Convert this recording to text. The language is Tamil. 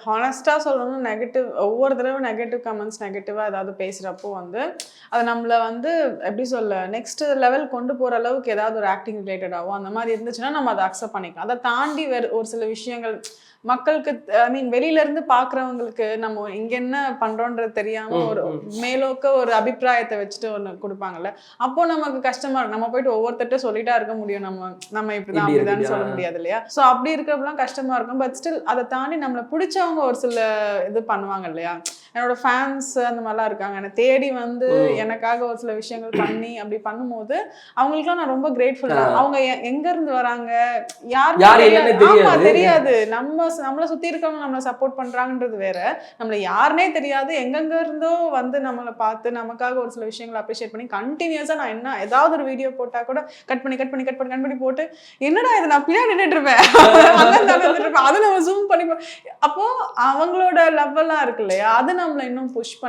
ஹானஸ்டா சொல்லணும், ஒவ்வொரு தடவை நெகட்டிவ் கமெண்ட்ஸ் நெகட்டிவா ஏதாவது பேசுறப்போ வந்து அது நம்மள வந்து எப்படி சொல்ல நெக்ஸ்ட் லெவல் கொண்டு போற அளவுக்கு ஏதாவது ஒரு ஆக்டிங் ரிலேட்டடாவோ அந்த மாதிரி இருந்துச்சுன்னா நம்ம அதை அக்செப்ட் பண்ணிக்கலாம். அதை தாண்டி வேறு ஒரு சில விஷயங்கள் மக்களுக்கு ஐ மீன் வெளியில இருந்து பாக்குறவங்களுக்கு நம்ம இங்க என்ன பண்றோன்றது தெரியாம ஒரு மேலோக்க ஒரு அபிப்பிராயத்தை வச்சுட்டு ஒண்ணு கொடுப்பாங்கல்ல, அப்போ நமக்கு கஷ்டமா இருக்கும். நம்ம போயிட்டு ஒவ்வொருத்தட்ட சொல்லிட்டா இருக்க முடியும், நம்ம இப்படிதான் அப்படிதான் சொல்ல முடியாது இல்லையா? சோ அப்படி இருக்கிறப்பெல்லாம் கஷ்டமா இருக்கும். பட் ஸ்டில் அதை தாண்டி நம்மளை பிடிச்சவங்க ஒரு சில இது பண்ணுவாங்க இல்லையா? என்னோட ஃபேன்ஸ் அந்த மாதிரிலாம் இருக்காங்க, என்னை தேடி வந்து எனக்காக ஒரு சில விஷயங்கள் பண்ணி அப்படி பண்ணும்போது அவங்களுக்குலாம் நான் ரொம்ப கிரேட்ஃபுல் தான். அவங்க எங்க இருந்து வராங்க யாருன்னு தெரியாது. நம்மளை சுத்தி இருக்கவங்க நம்மளை சப்போர்ட் பண்றாங்கன்றது வேற, நம்மள யாருனே தெரியாது, எங்கெங்க இருந்தோ வந்து நம்மளை பார்த்து நமக்காக ஒரு சில விஷயங்களை அப்ரிஷியேட் பண்ணி கண்டினியூஸா நான் என்ன ஏதாவது ஒரு வீடியோ போட்டா கூட கட் பண்ணி போட்டு என்னடா இது நான் பின்னாடி நின்றுட்டு இருப்பேன் அதை நம்ம ஜூம் பண்ணி அப்போ அவங்களோட லெவல்லாம் இருக்கு இல்லையா, அது நம்மளை இன்னும் புஷ் பண்ண